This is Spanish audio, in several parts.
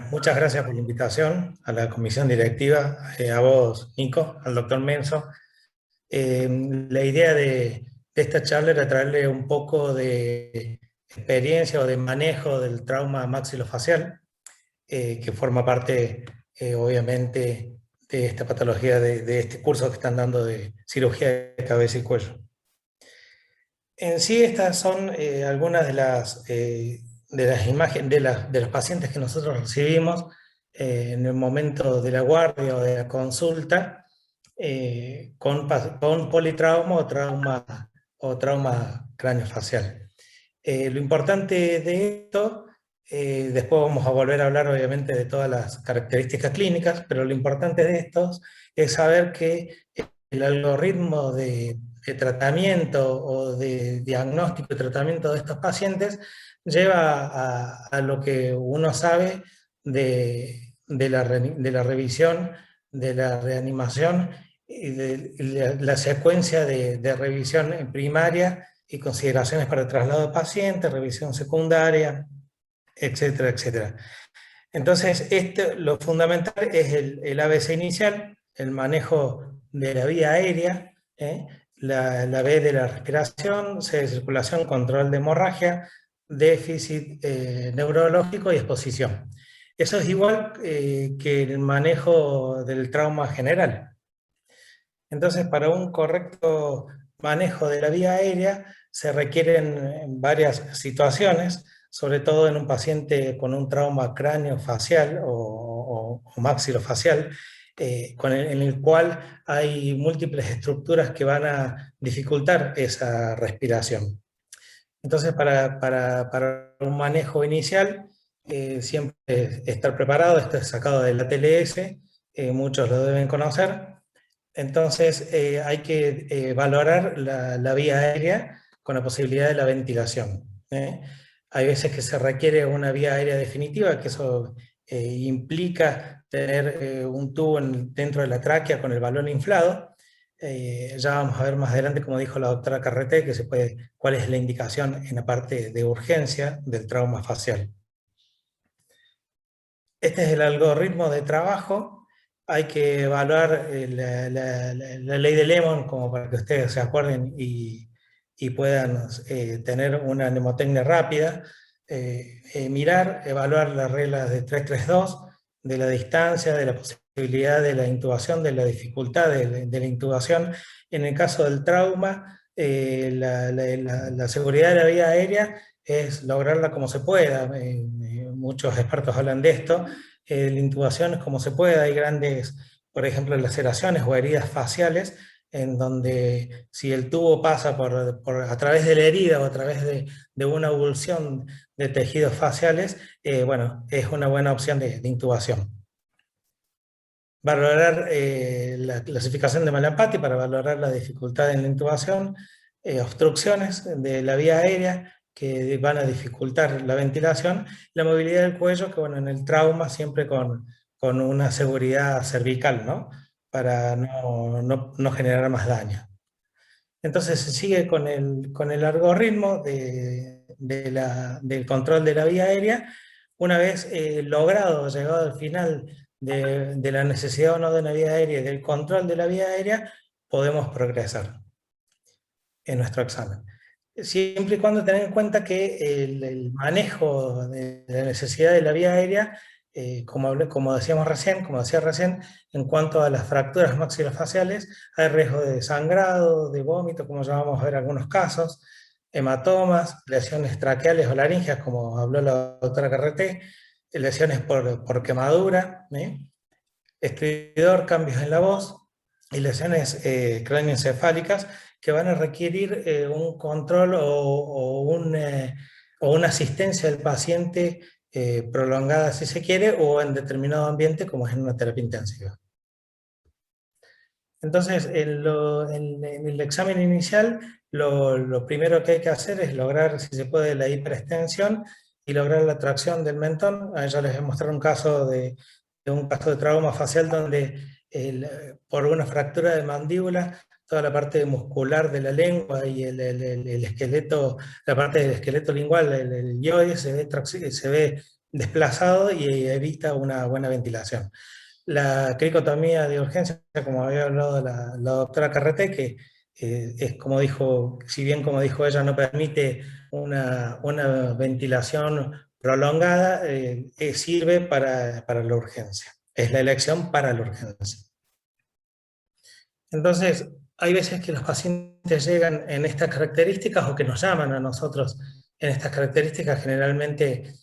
Muchas gracias por la invitación a la comisión directiva, a vos, Nico, al doctor Menso. La idea de esta charla era traerle un poco de experiencia o de manejo del trauma maxilofacial, que forma parte, obviamente, de esta patología, de este curso que están dando de cirugía de cabeza y cuello. En sí, estas son algunas de las imágenes de los pacientes que nosotros recibimos en el momento de la guardia o de la consulta con politrauma o trauma craneofacial. Lo importante de esto, después vamos a volver a hablar obviamente de todas las características clínicas, pero lo importante de estos es saber que el algoritmo de tratamiento o de diagnóstico y tratamiento de estos pacientes lleva a lo que uno sabe de la revisión, de la reanimación y de la secuencia de revisión primaria y consideraciones para el traslado de pacientes, revisión secundaria, etcétera, etcétera. Entonces, lo fundamental es el ABC inicial, el manejo de la vía aérea, la B de la respiración, C de circulación, control de hemorragia, déficit neurológico y exposición. Eso es igual que el manejo del trauma general. Entonces, para un correcto manejo de la vía aérea se requieren varias situaciones, sobre todo en un paciente con un trauma craneofacial o maxilofacial, en el cual hay múltiples estructuras que van a dificultar esa respiración. Entonces, para un manejo inicial, siempre estar preparado. Esto es sacado de la TLS, muchos lo deben conocer. Entonces, hay que valorar la vía aérea con la posibilidad de la ventilación. Hay veces que se requiere una vía aérea definitiva, que eso implica tener un tubo dentro de la tráquea con el balón inflado. Ya vamos a ver más adelante, como dijo la doctora Carreté, cuál es la indicación en la parte de urgencia del trauma facial. Este es el algoritmo de trabajo. Hay que evaluar la ley de Lemon, como para que ustedes se acuerden y puedan tener una mnemotecnia rápida. Mirar, evaluar las reglas de 332, de la distancia, de la posibilidad de la intubación, de la dificultad de la intubación. En el caso del trauma, la seguridad de la vía aérea es lograrla como se pueda. Muchos expertos hablan de esto. La intubación es como se pueda. Hay grandes, por ejemplo, laceraciones o heridas faciales en donde si el tubo pasa a través de la herida o a través de una avulsión de tejidos faciales, bueno, es una buena opción de intubación. Valorar la clasificación de Malapati para valorar la dificultad en la intubación, obstrucciones de la vía aérea que van a dificultar la ventilación, la movilidad del cuello, que bueno, en el trauma siempre con una seguridad cervical, ¿no? Para no generar más daño. Entonces se sigue con el algoritmo del control de la vía aérea. Una vez llegado al final de la necesidad o no de una vía aérea y del control de la vía aérea, podemos progresar en nuestro examen. Siempre y cuando tener en cuenta que el manejo de la necesidad de la vía aérea, como decía recién, en cuanto a las fracturas maxilofaciales, hay riesgo de sangrado, de vómito, como ya vamos a ver algunos casos, hematomas, lesiones traqueales o laringeas, como habló la doctora Carreté, lesiones por quemadura, estridor, cambios en la voz y lesiones cráneoencefálicas que van a requerir un control o una asistencia del paciente prolongada si se quiere o en determinado ambiente como es en una terapia intensiva. Entonces, en el examen inicial, lo primero que hay que hacer es lograr, si se puede, la hiperextensión y lograr la tracción del mentón. Ya les voy a mostrar un caso de trauma facial donde por una fractura de mandíbula, toda la parte muscular de la lengua y el esqueleto, la parte del esqueleto lingual, el hyoide, se ve desplazado y evita una buena ventilación. La cricotomía de urgencia, como había hablado la doctora Carreté, que es como dijo, si bien como dijo ella, no permite una ventilación prolongada, sirve para la urgencia. Es la elección para la urgencia. Entonces, hay veces que los pacientes llegan en estas características o que nos llaman a nosotros en estas características, generalmente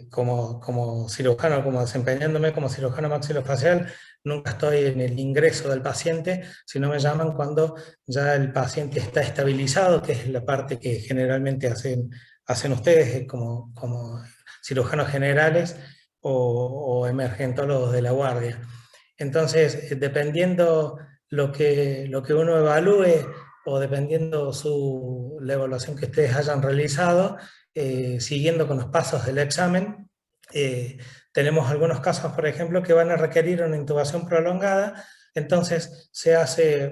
como cirujano, como desempeñándome como cirujano maxilofacial, nunca estoy en el ingreso del paciente, sino me llaman cuando ya el paciente está estabilizado, que es la parte que generalmente hacen ustedes como cirujanos generales o emergentólogos de la guardia. Entonces, dependiendo lo que uno evalúe o dependiendo la evaluación que ustedes hayan realizado, siguiendo con los pasos del examen, tenemos algunos casos, por ejemplo, que van a requerir una intubación prolongada. Entonces se hace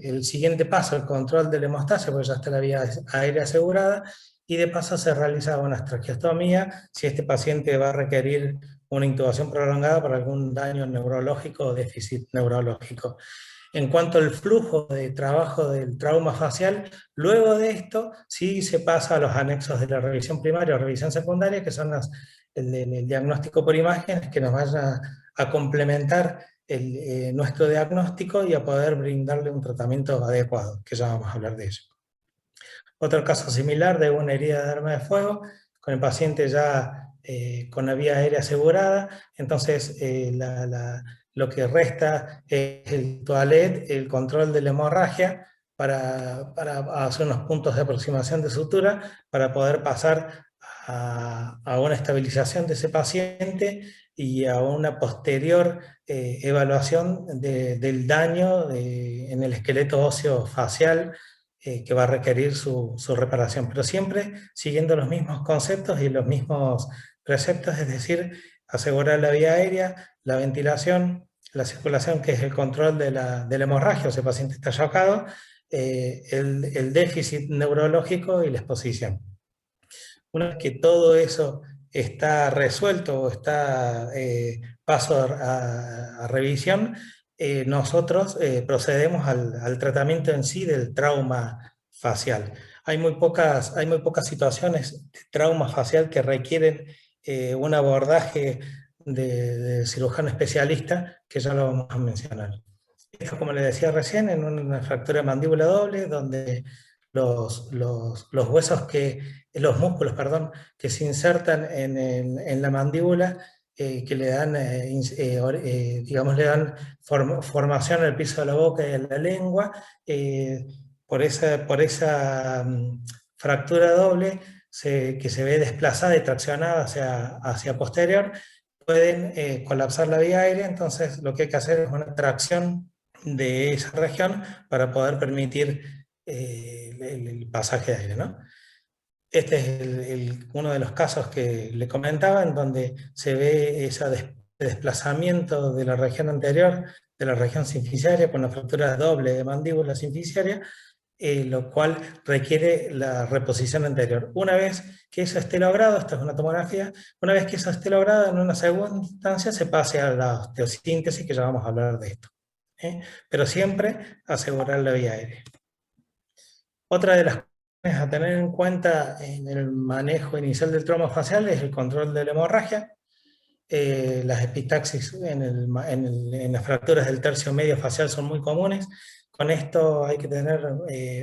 el siguiente paso, el control de la hemostasia, porque ya está la vía aérea asegurada, y de paso se realiza una traqueostomía si este paciente va a requerir una intubación prolongada por algún daño neurológico o déficit neurológico. En cuanto al flujo de trabajo del trauma facial, luego de esto sí se pasa a los anexos de la revisión primaria o revisión secundaria, que son el diagnóstico por imágenes, que nos vaya a complementar nuestro diagnóstico y a poder brindarle un tratamiento adecuado, que ya vamos a hablar de ello. Otro caso similar de una herida de arma de fuego, con el paciente ya con la vía aérea asegurada, entonces lo que resta es el toalet, el control de la hemorragia, para hacer unos puntos de aproximación de sutura, para poder pasar a una estabilización de ese paciente y a una posterior evaluación del daño en el esqueleto óseo facial, que va a requerir su reparación, pero siempre siguiendo los mismos conceptos y los mismos preceptos, es decir, asegurar la vía aérea, la ventilación, la circulación, que es el control de la hemorragia, o sea, el paciente está chocado, el déficit neurológico y la exposición. Una vez que todo eso está resuelto o está paso a revisión, nosotros procedemos al tratamiento en sí del trauma facial. Hay muy pocas situaciones de trauma facial que requieren un abordaje de cirujano especialista, que ya lo vamos a mencionar. Esto, como les decía recién, en una fractura de mandíbula doble, donde los huesos los músculos, perdón, que se insertan en la mandíbula, que le dan, digamos, le dan formación al piso de la boca y a la lengua, por esa fractura doble, que se ve desplazada y traccionada hacia posterior, pueden colapsar la vía aérea. Entonces lo que hay que hacer es una tracción de esa región para poder permitir el pasaje de aire, ¿no? Este es uno de los casos que le comentaba, en donde se ve ese desplazamiento de la región anterior, de la región sinficiaria, con la fractura doble de mandíbula sinficiaria, lo cual requiere la reposición anterior. Una vez que eso esté logrado, esta es una tomografía, una vez que eso esté logrado, en una segunda instancia se pase a la osteosíntesis, que ya vamos a hablar de esto. Pero siempre asegurar la vía aérea. Otra de las cosas a tener en cuenta en el manejo inicial del trauma facial es el control de la hemorragia. Las epistaxis en las fracturas del tercio medio facial son muy comunes. Con esto hay que tener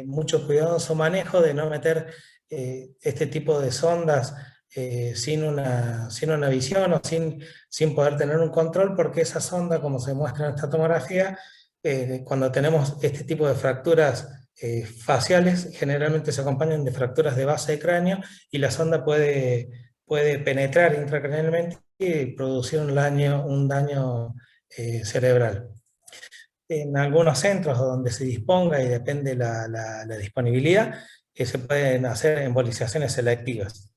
mucho cuidado en su manejo de no meter este tipo de sondas sin una visión o sin poder tener un control, porque esa sonda, como se muestra en esta tomografía, cuando tenemos este tipo de fracturas faciales, generalmente se acompañan de fracturas de base de cráneo, y la sonda puede penetrar intracranealmente y producir un daño cerebral. En algunos centros donde se disponga y depende la disponibilidad, se pueden hacer embolizaciones selectivas.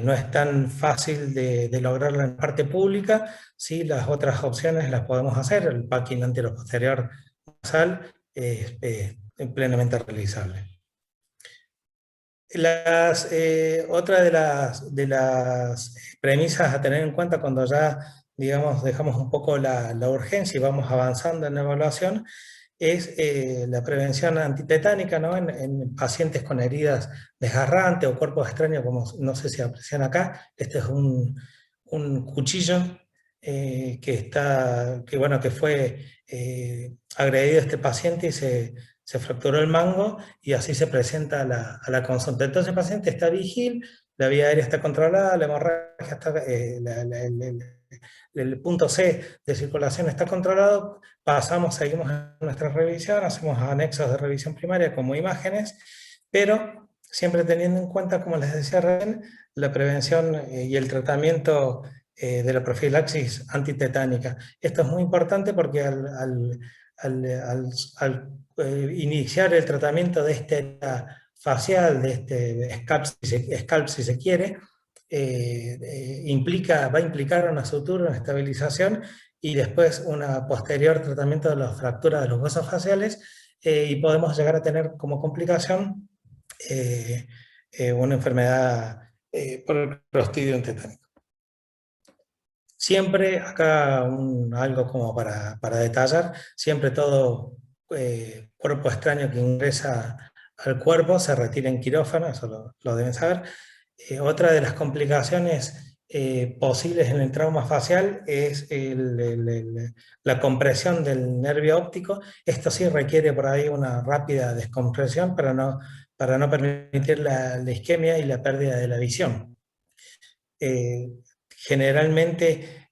No es tan fácil de lograrlo en parte pública. Sí, las otras opciones las podemos hacer. El packing anteroposterior nasal es plenamente realizable. Otra de las premisas a tener en cuenta cuando ya, digamos, dejamos un poco la urgencia y vamos avanzando en la evaluación es la prevención antitetánica, ¿no? En pacientes con heridas desgarrantes o cuerpos extraños, como no sé si aprecian acá. Este es un cuchillo bueno, que fue agredido a este paciente y se fracturó el mango y así se presenta a la consulta. Entonces el paciente está vigil, la vía aérea está controlada, la hemorragia está, el punto C de circulación está controlado, seguimos en nuestra revisión, hacemos anexos de revisión primaria como imágenes, pero siempre teniendo en cuenta, como les decía recién, la prevención y el tratamiento de la profilaxis antitetánica. Esto es muy importante porque al iniciar el tratamiento de este facial, de este scalp si se quiere, va a implicar una sutura, una estabilización y después un posterior tratamiento de las fracturas de los huesos faciales y podemos llegar a tener como complicación una enfermedad por el clostridium tetánico. Siempre, acá algo como para detallar, siempre todo cuerpo extraño que ingresa al cuerpo se retira en quirófano, eso lo deben saber. Otra de las complicaciones posibles en el trauma facial es la compresión del nervio óptico. Esto sí requiere por ahí una rápida descompresión para no permitir la isquemia y la pérdida de la visión. Generalmente,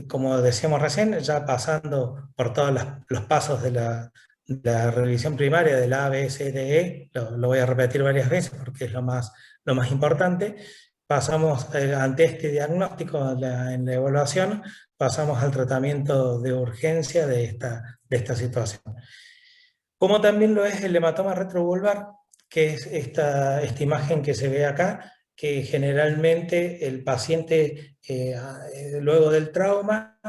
como decíamos recién, ya pasando por todos los pasos de la revisión primaria de la A, B, C, D, E, lo voy a repetir varias veces porque es lo más importante, pasamos ante este diagnóstico en la evaluación, pasamos al tratamiento de urgencia de esta situación. Como también lo es el hematoma retrovulvar, que es esta imagen que se ve acá, que generalmente el paciente luego del trauma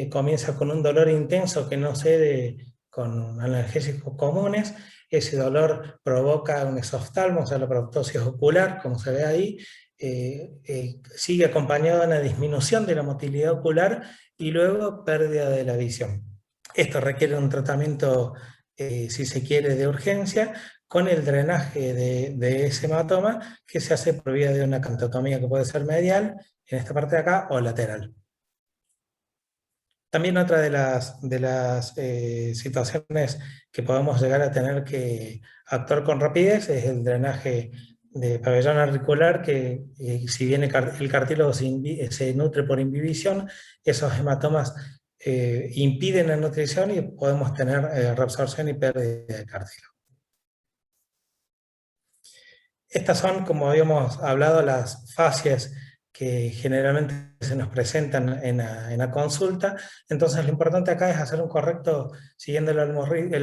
comienza con un dolor intenso que no cede con analgésicos comunes. Ese dolor provoca un exoftalmo, o sea, la proptosis ocular, como se ve ahí, sigue acompañado de una disminución de la motilidad ocular y luego pérdida de la visión. Esto requiere un tratamiento, si se quiere, de urgencia, con el drenaje de ese hematoma que se hace por vía de una cantotomía que puede ser medial, en esta parte de acá, o lateral. También otra de las situaciones que podemos llegar a tener que actuar con rapidez es el drenaje de pabellón auricular, que si bien el cartílago se nutre por imbibición, esos hematomas impiden la nutrición y podemos tener reabsorción y pérdida de cartílago. Estas son, como habíamos hablado, las fases que generalmente se nos presentan en la consulta. Entonces lo importante acá es hacer siguiendo el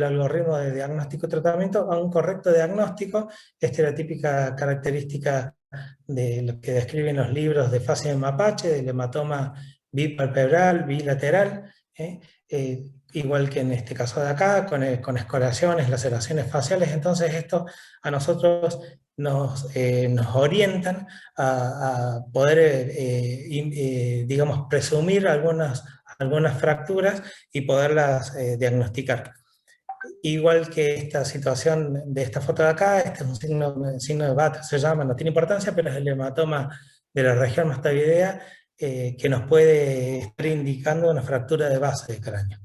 algoritmo de diagnóstico y tratamiento, a un correcto diagnóstico. Esta es la típica característica de lo que describen los libros de fase de mapache, del hematoma bipalpebral, bilateral, igual que en este caso de acá, con escoriaciones, laceraciones faciales. Entonces esto a nosotros nos orientan a poder, digamos, presumir algunas fracturas y poderlas diagnosticar. Igual que esta situación de esta foto de acá, este es un signo de Bath, se llama, no tiene importancia, pero es el hematoma de la región mastoidea que nos puede estar indicando una fractura de base de cráneo.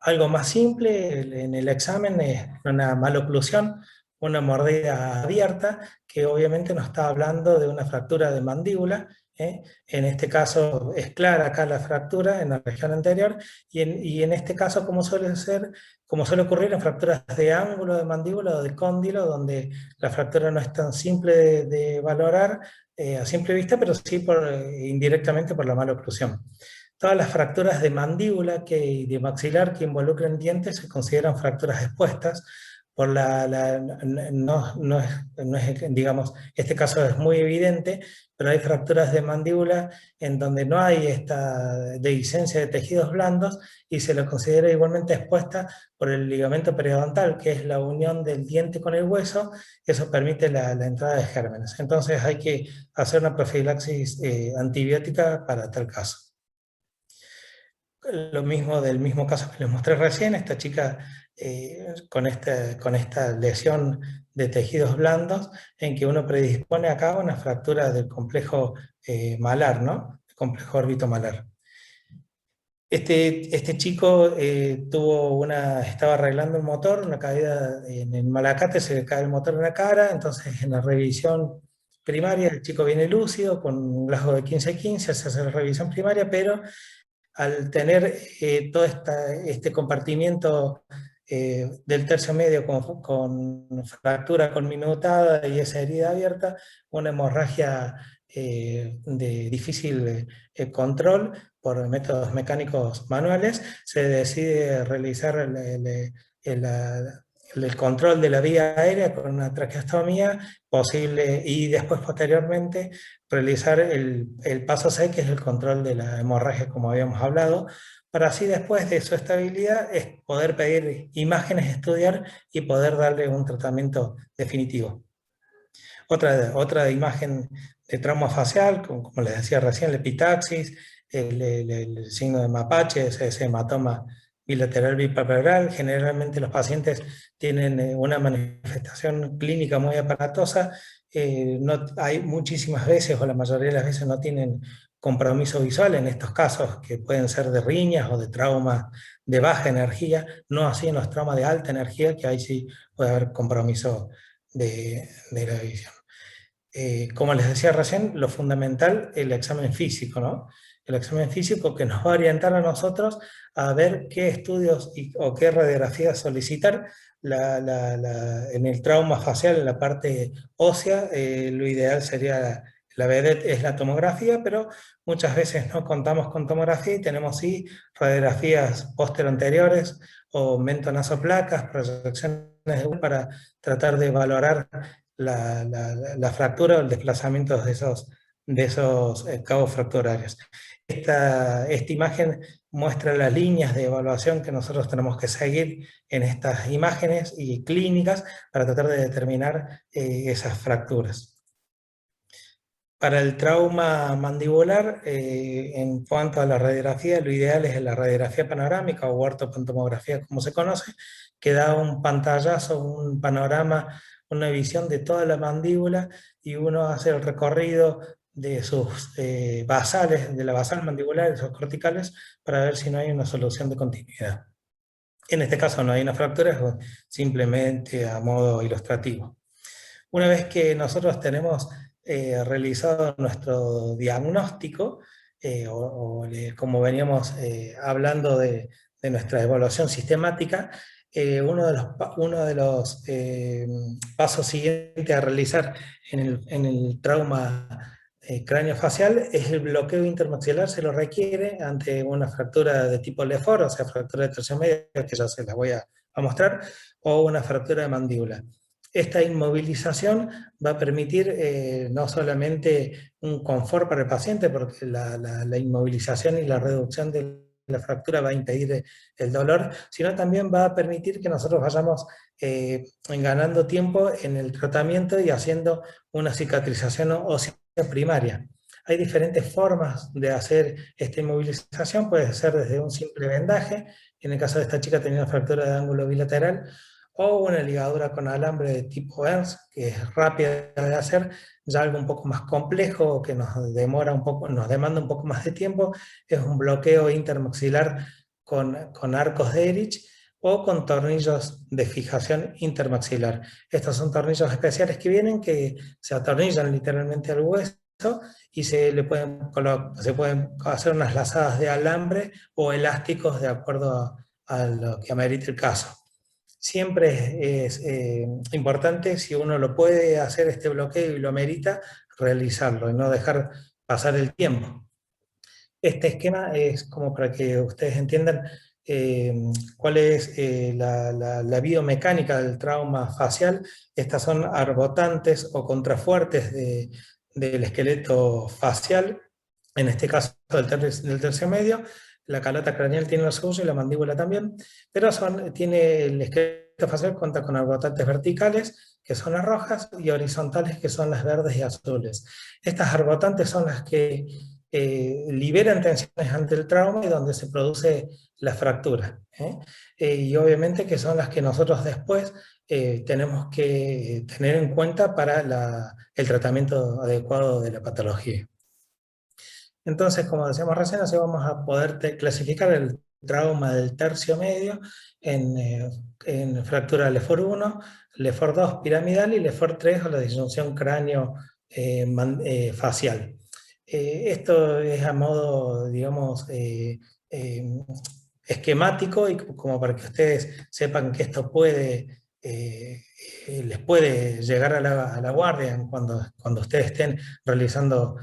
Algo más simple en el examen es una maloclusión, una mordida abierta, que obviamente nos está hablando de una fractura de mandíbula. En este caso es clara acá la fractura en la región anterior, y en este caso, como suele ocurrir en fracturas de ángulo de mandíbula o de cóndilo, donde la fractura no es tan simple de valorar a simple vista, pero sí indirectamente por la maloclusión. Todas las fracturas de mandíbula y de maxilar que involucren dientes se consideran fracturas expuestas, por no es, digamos, este caso es muy evidente, pero hay fracturas de mandíbula en donde no hay esta dehiscencia de tejidos blandos y se lo considera igualmente expuesta por el ligamento periodontal, que es la unión del diente con el hueso. Eso permite la entrada de gérmenes. Entonces hay que hacer una profilaxis antibiótica para tal caso. Lo mismo del mismo caso que les mostré recién, esta chica con esta lesión de tejidos blandos, en que uno predispone acá una fractura del complejo malar, ¿no? El complejo órbito-malar. Este chico estaba arreglando el motor, una caída en el Malacate, se le cae el motor en la cara, entonces en la revisión primaria el chico viene lúcido, con un rasgo de 15-15, se hace la revisión primaria, pero al tener todo este compartimiento del tercio medio con fractura conminutada y esa herida abierta, una hemorragia de difícil control por métodos mecánicos manuales, se decide realizar el control de la vía aérea con una traqueostomía posible y después posteriormente realizar el paso C, que es el control de la hemorragia, como habíamos hablado, para así después de su estabilidad es poder pedir imágenes, estudiar y poder darle un tratamiento definitivo. Otra imagen de trauma facial, como les decía recién, la epitaxis, el signo de mapache, ese hematoma bilateral bipalpebral. Generalmente los pacientes tienen una manifestación clínica muy aparatosa. Hay muchísimas veces, o la mayoría de las veces, no tienen compromiso visual en estos casos, que pueden ser de riñas o de traumas de baja energía, no así en los traumas de alta energía, que ahí sí puede haber compromiso de la visión. Como les decía recién, lo fundamental, el examen físico, ¿no? El examen físico que nos va a orientar a nosotros a ver qué estudios o qué radiografías solicitar. En el trauma facial, en la parte ósea, lo ideal sería, la vedette es la tomografía, pero muchas veces no contamos con tomografía y tenemos sí radiografías póstero-anteriores o mentonasoplacas, proyecciones para tratar de valorar la fractura o el desplazamiento de esos cabos fracturarios. Esta imagen muestra las líneas de evaluación que nosotros tenemos que seguir en estas imágenes y clínicas para tratar de determinar esas fracturas. Para el trauma mandibular, en cuanto a la radiografía, lo ideal es la radiografía panorámica o ortopantomografía, como se conoce, que da un pantallazo, un panorama, una visión de toda la mandíbula y uno hace el recorrido de sus basales, de la basal mandibular, de sus corticales, para ver si no hay una solución de continuidad. En este caso no hay una fractura, es simplemente a modo ilustrativo. Una vez que nosotros tenemos realizado nuestro diagnóstico, como veníamos hablando de nuestra evaluación sistemática, uno de los pasos siguientes a realizar en el trauma craneofacial es el bloqueo intermaxilar. Se lo requiere ante una fractura de tipo Lefort, o sea, fractura de tercio medio, que ya se las voy a mostrar, o una fractura de mandíbula. Esta inmovilización va a permitir no solamente un confort para el paciente, porque la inmovilización y la reducción de la fractura va a impedir el dolor, sino también va a permitir que nosotros vayamos ganando tiempo en el tratamiento y haciendo una cicatrización ósea primaria. Hay diferentes formas de hacer esta inmovilización, puede ser desde un simple vendaje, en el caso de esta chica tenía una fractura de ángulo bilateral, o una ligadura con alambre de tipo Ernst, que es rápida de hacer. Ya algo un poco más complejo, que nos demanda un poco más de tiempo, es un bloqueo intermaxilar con arcos de Erich o con tornillos de fijación intermaxilar. Estos son tornillos especiales que vienen, que se atornillan literalmente al hueso y se pueden hacer unas lazadas de alambre o elásticos de acuerdo a lo que amerite el caso. Siempre es importante, si uno lo puede hacer este bloqueo y lo amerita, realizarlo y no dejar pasar el tiempo. Este esquema es como para que ustedes entiendan ¿Cuál es la biomecánica del trauma facial? Estas son arbotantes o contrafuertes del esqueleto facial, en este caso del tercio medio. La calota craneal tiene lo suyo y la mandíbula también, pero tiene el esqueleto facial cuenta con arbotantes verticales, que son las rojas, y horizontales, que son las verdes y azules. Estas arbotantes son las que liberan tensiones ante el trauma y donde se produce la fractura. Y obviamente que son las que nosotros después tenemos que tener en cuenta para el tratamiento adecuado de la patología. Entonces, como decíamos recién, así vamos a poder clasificar el trauma del tercio medio en fractura LEFOR 1, LEFOR 2 piramidal y LEFOR 3 o la disyunción cráneo-facial. Esto es a modo, digamos, esquemático y como para que ustedes sepan que esto les puede llegar a la guardia cuando ustedes estén realizando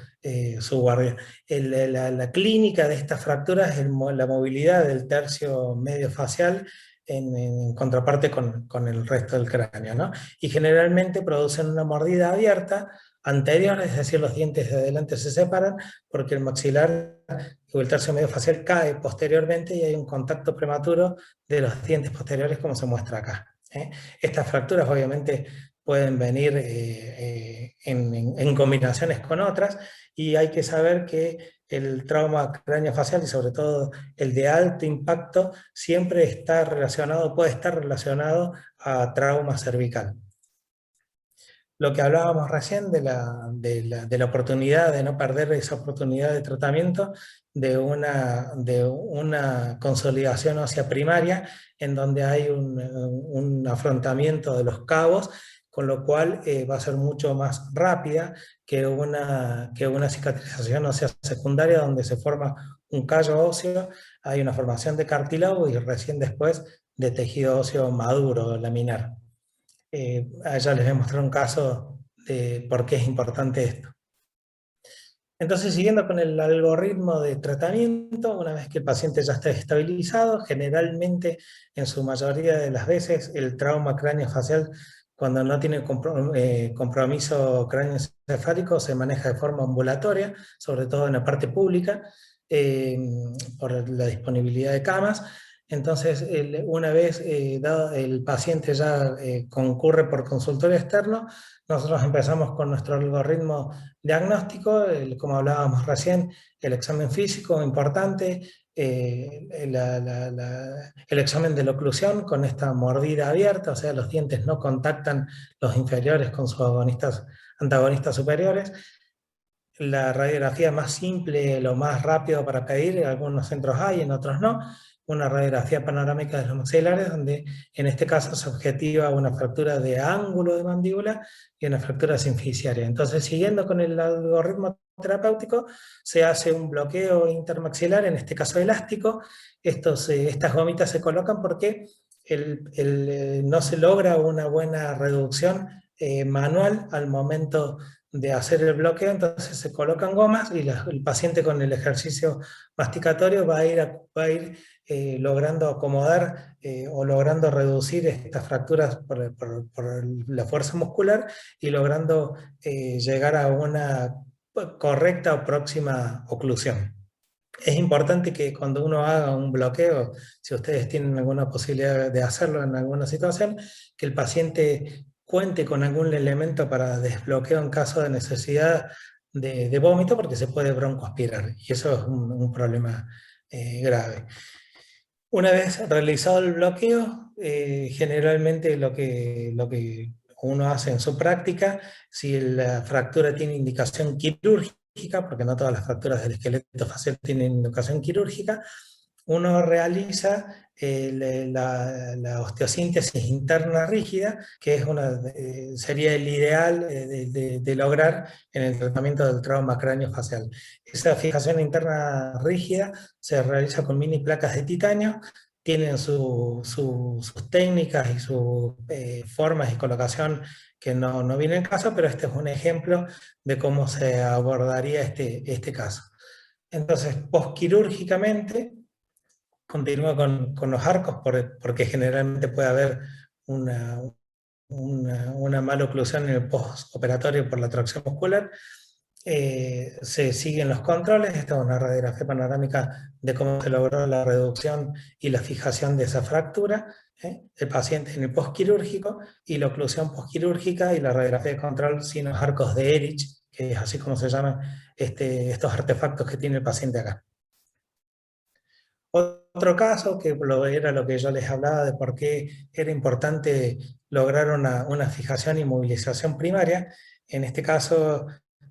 su guardia. La clínica de estas fracturas es la movilidad del tercio medio facial en contraparte con el resto del cráneo, ¿no? Y generalmente producen una mordida abierta anterior, es decir, los dientes de adelante se separan porque el maxilar o el tercio medio facial cae posteriormente y hay un contacto prematuro de los dientes posteriores, como se muestra acá. Estas fracturas obviamente pueden venir en combinaciones con otras, y hay que saber que el trauma craneofacial y sobre todo el de alto impacto siempre está relacionado, puede estar relacionado a trauma cervical. Lo que hablábamos recién de la oportunidad, de no perder esa oportunidad de tratamiento, de una consolidación ósea primaria, en donde hay un afrontamiento de los cabos, con lo cual va a ser mucho más rápida que una cicatrización ósea secundaria, donde se forma un callo óseo, hay una formación de cartílago y recién después de tejido óseo maduro, laminar. Allá les voy a mostrar un caso de por qué es importante esto. Entonces, siguiendo con el algoritmo de tratamiento, una vez que el paciente ya está estabilizado, generalmente, en su mayoría de las veces, el trauma craneofacial, cuando no tiene compromiso craneoencefálico, se maneja de forma ambulatoria, sobre todo en la parte pública, por la disponibilidad de camas. Entonces, una vez dado el paciente ya concurre por consultorio externo, nosotros empezamos con nuestro algoritmo diagnóstico, como hablábamos recién, el examen físico importante, el examen de la oclusión con esta mordida abierta, o sea, los dientes no contactan los inferiores con sus antagonistas superiores. La radiografía más simple, lo más rápido para pedir, en algunos centros hay, en otros no, una radiografía panorámica de los maxilares, donde en este caso se objetiva una fractura de ángulo de mandíbula y una fractura sinficiaria. Entonces, siguiendo con el algoritmo terapéutico, se hace un bloqueo intermaxilar, en este caso elástico. Estas gomitas se colocan porque no se logra una buena reducción manual al momento de hacer el bloqueo, entonces se colocan gomas y el paciente con el ejercicio masticatorio va a ir logrando acomodar o logrando reducir estas fracturas por la fuerza muscular y logrando llegar a una correcta o próxima oclusión. Es importante que cuando uno haga un bloqueo, si ustedes tienen alguna posibilidad de hacerlo en alguna situación, que el paciente cuente con algún elemento para desbloqueo en caso de necesidad de vómito, porque se puede broncoaspirar, y eso es un problema grave. Una vez realizado el bloqueo, generalmente lo que uno hace en su práctica, si la fractura tiene indicación quirúrgica, porque no todas las fracturas del esqueleto facial tienen indicación quirúrgica, uno realiza la osteosíntesis interna rígida, que sería el ideal de lograr en el tratamiento del trauma craneofacial. Esa fijación interna rígida se realiza con mini placas de titanio, tienen sus técnicas y sus formas y colocación que no viene al caso, pero este es un ejemplo de cómo se abordaría este caso. Entonces, posquirúrgicamente, Continúo con los arcos porque generalmente puede haber una mala oclusión en el postoperatorio por la tracción muscular. Se siguen los controles. Esta es una radiografía panorámica de cómo se logró la reducción y la fijación de esa fractura, el paciente en el postquirúrgico, y la oclusión postquirúrgica y la radiografía de control sin los arcos de Ehrlich, que es así como se llaman estos artefactos que tiene el paciente acá. Otro caso, que era lo que yo les hablaba de por qué era importante lograr una fijación y movilización primaria. En este caso,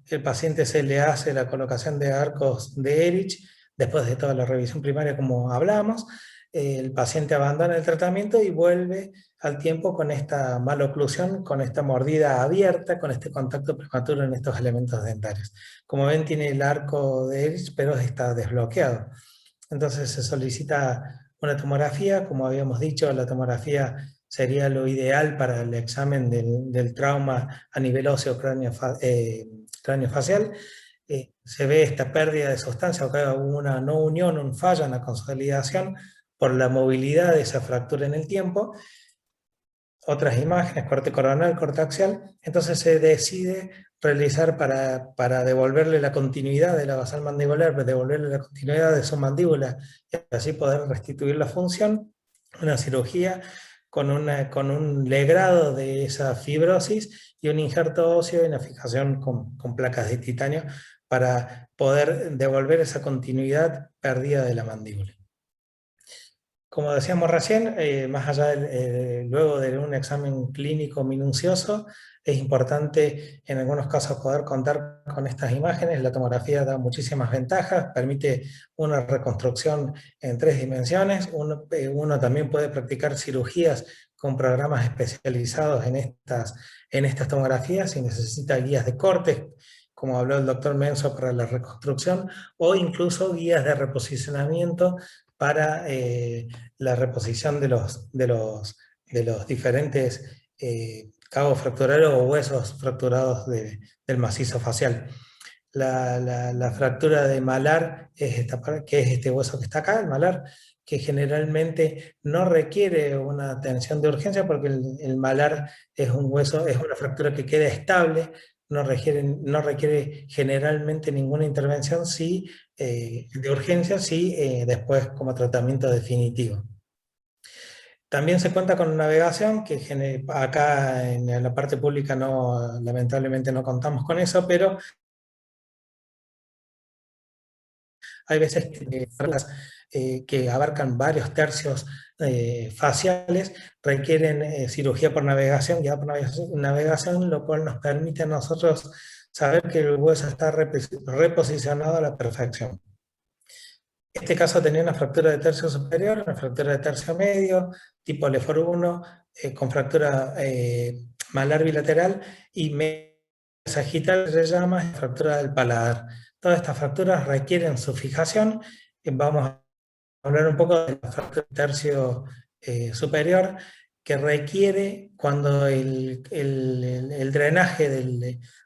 el paciente se le hace la colocación de arcos de Ehrlich, después de toda la revisión primaria como hablamos. El paciente abandona el tratamiento y vuelve al tiempo con esta maloclusión, con esta mordida abierta, con este contacto prematuro en estos elementos dentarios. Como ven, tiene el arco de Ehrlich, pero está desbloqueado. Entonces se solicita una tomografía. Como habíamos dicho, la tomografía sería lo ideal para el examen del trauma a nivel óseo craneofacial. Se ve esta pérdida de sustancia, o que hubo una no unión, un fallo en la consolidación por la movilidad de esa fractura en el tiempo. Otras imágenes, corte coronal, corte axial. Entonces se decide realizar para devolverle la continuidad de la basal mandibular, devolverle la continuidad de su mandíbula y así poder restituir la función, una cirugía con un legrado de esa fibrosis y un injerto óseo y una fijación con placas de titanio para poder devolver esa continuidad perdida de la mandíbula. Como decíamos recién, más allá luego de un examen clínico minucioso, es importante en algunos casos poder contar con estas imágenes. La tomografía da muchísimas ventajas, permite una reconstrucción en 3 dimensiones. Uno también puede practicar cirugías con programas especializados en estas tomografías si necesita guías de cortes, como habló el doctor Menso, para la reconstrucción, o incluso guías de reposicionamiento para la reposición de los diferentes cabos fracturales o huesos fracturados del macizo facial. La fractura de malar que es este hueso que está acá, el malar, que generalmente no requiere una atención de urgencia porque el malar es un hueso, es una fractura que queda estable, no requiere generalmente ninguna intervención de urgencia, después como tratamiento definitivo. También se cuenta con navegación, que acá en la parte pública lamentablemente no contamos con eso, pero hay veces que abarcan varios tercios faciales, requieren cirugía por navegación, guiada por navegación, lo cual nos permite a nosotros saber que el hueso está reposicionado a la perfección. Este caso tenía una fractura de tercio superior, una fractura de tercio medio, tipo LEFOR 1, con fractura malar bilateral y sagital, se llama fractura del paladar. Todas estas fracturas requieren su fijación. Vamos a hablar un poco de la fractura del tercio superior, que requiere, cuando el drenaje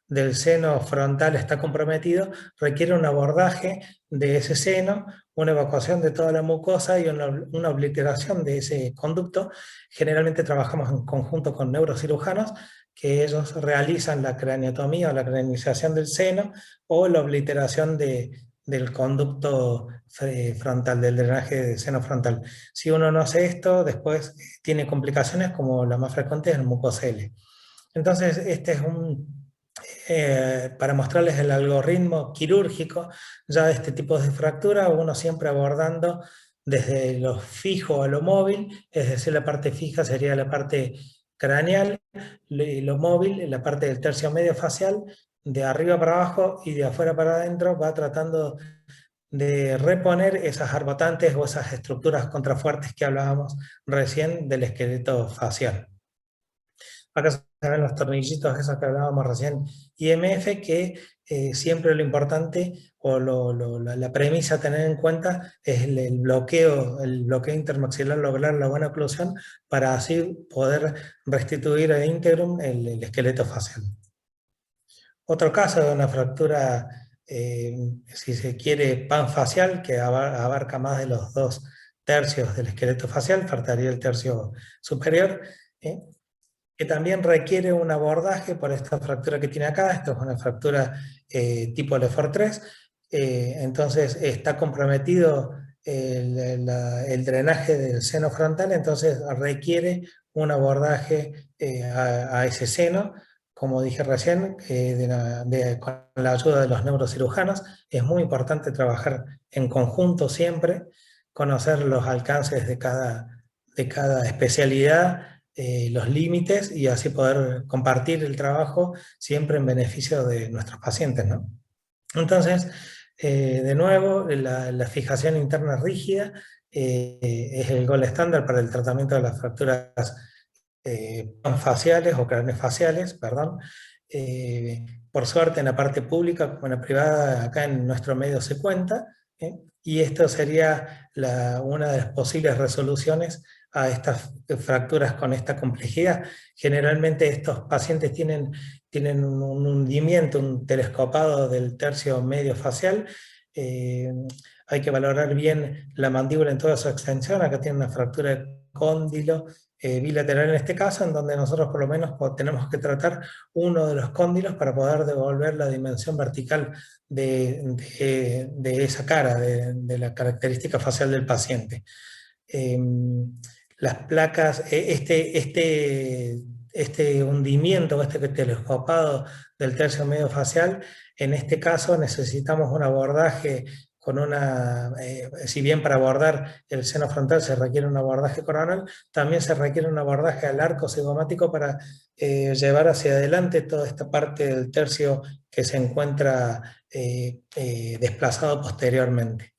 del seno frontal está comprometido, requiere un abordaje de ese seno, una evacuación de toda la mucosa y una obliteración de ese conducto. Generalmente trabajamos en conjunto con neurocirujanos, que ellos realizan la craniotomía o la cranialización del seno o la obliteración del conducto frontal, del drenaje del seno frontal. Si uno no hace esto, después tiene complicaciones como la más frecuente es el mucocele. Entonces, este es para mostrarles el algoritmo quirúrgico ya de este tipo de fractura, uno siempre abordando desde lo fijo a lo móvil, es decir, la parte fija sería la parte craneal, y lo móvil, la parte del tercio medio facial, de arriba para abajo y de afuera para adentro, va tratando de reponer esas arbotantes o esas estructuras contrafuertes que hablábamos recién del esqueleto facial. Acá se ven los tornillitos esos que hablábamos recién, IMF, que siempre lo importante o la premisa a tener en cuenta es el bloqueo intermaxilar, lograr la buena oclusión para así poder restituir a íntegro el esqueleto facial. Otro caso de una fractura, si se quiere, panfacial, que abarca más de los tercios del esqueleto facial, faltaría el tercio superior, que también requiere un abordaje por esta fractura que tiene acá. Esto es una fractura tipo Lefort 3, entonces está comprometido el drenaje del seno frontal, entonces requiere un abordaje a ese seno, como dije recién, con la ayuda de los neurocirujanos. Es muy importante trabajar en conjunto siempre, conocer los alcances de cada especialidad, los límites, y así poder compartir el trabajo siempre en beneficio de nuestros pacientes, ¿no? Entonces, de nuevo, la fijación interna rígida es el gold estándar para el tratamiento de las fracturas panfaciales o craneofaciales, perdón. Por suerte, en la parte pública como en la privada, acá en nuestro medio se cuenta, y esto sería una de las posibles resoluciones a estas fracturas con esta complejidad. Generalmente estos pacientes tienen un hundimiento, un telescopado del tercio medio facial. Hay que valorar bien la mandíbula en toda su extensión. Acá tiene una fractura de cóndilo bilateral en este caso, en donde nosotros por lo menos tenemos que tratar uno de los cóndilos para poder devolver la dimensión vertical de esa cara, de la característica facial del paciente. Las placas, este hundimiento, este telescopado del tercio medio facial, en este caso necesitamos un abordaje con si bien para abordar el seno frontal se requiere un abordaje coronal, también se requiere un abordaje al arco cigomático para llevar hacia adelante toda esta parte del tercio que se encuentra desplazado posteriormente.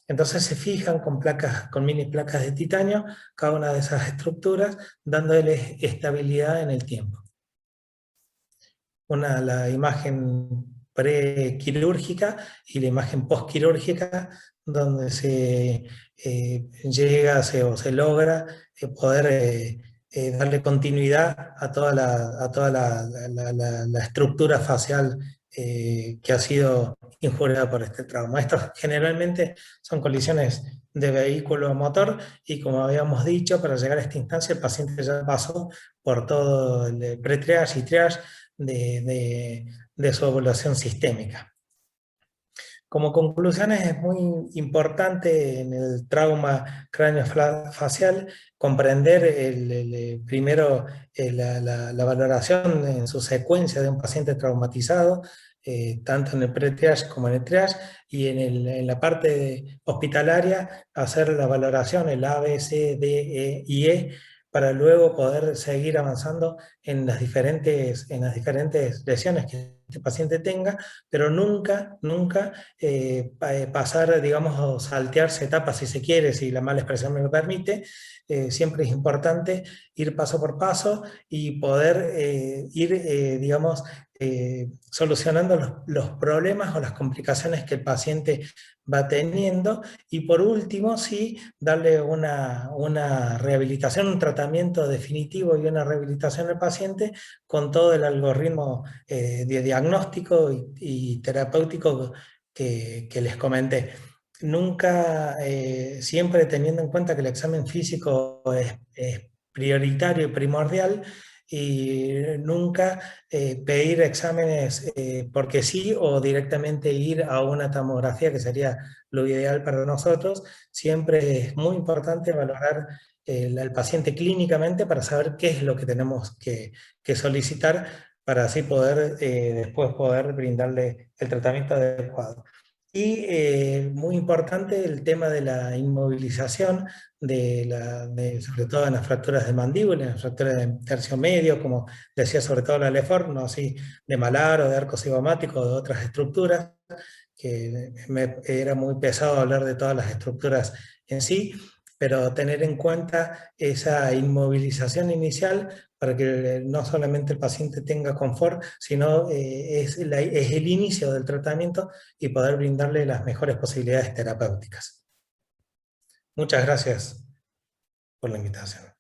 Entonces se fijan con mini placas de titanio cada una de esas estructuras, dándoles estabilidad en el tiempo. La imagen prequirúrgica y la imagen postquirúrgica, donde se llega o se logra poder darle continuidad a toda la estructura facial que ha sido injuriada por este trauma. Estos generalmente son colisiones de vehículo a motor, y como habíamos dicho, para llegar a esta instancia el paciente ya pasó por todo el pre-triage y triage de su evaluación sistémica. Como conclusiones, es muy importante en el trauma craneofacial comprender primero la valoración en su secuencia de un paciente traumatizado, tanto en el pre-triage como en el triage, y en la parte hospitalaria hacer la valoración, el A, B, C, D, E y E, para luego poder seguir avanzando en las diferentes lesiones que este paciente tenga, pero nunca pasar, digamos, o saltearse etapas si se quiere, si la mala expresión me lo permite. Siempre es importante ir paso por paso y poder ir, digamos, solucionando los problemas o las complicaciones que el paciente va teniendo, y por último, sí, darle una rehabilitación, un tratamiento definitivo y una rehabilitación al paciente con todo el algoritmo de diagnóstico y terapéutico que les comenté. Nunca, siempre teniendo en cuenta que el examen físico es prioritario y primordial, y nunca pedir exámenes porque sí, o directamente ir a una tomografía, que sería lo ideal para nosotros. Siempre es muy importante valorar al paciente clínicamente para saber qué es lo que tenemos que solicitar, para así poder después poder brindarle el tratamiento adecuado. Y muy importante el tema de la inmovilización, sobre todo en las fracturas de mandíbula, en las fracturas de tercio medio, como decía sobre todo la Lefort, no así de malar o de arco cigomático o de otras estructuras, que era muy pesado hablar de todas las estructuras en sí, pero tener en cuenta esa inmovilización inicial para que no solamente el paciente tenga confort, sino es el inicio del tratamiento y poder brindarle las mejores posibilidades terapéuticas. Muchas gracias por la invitación.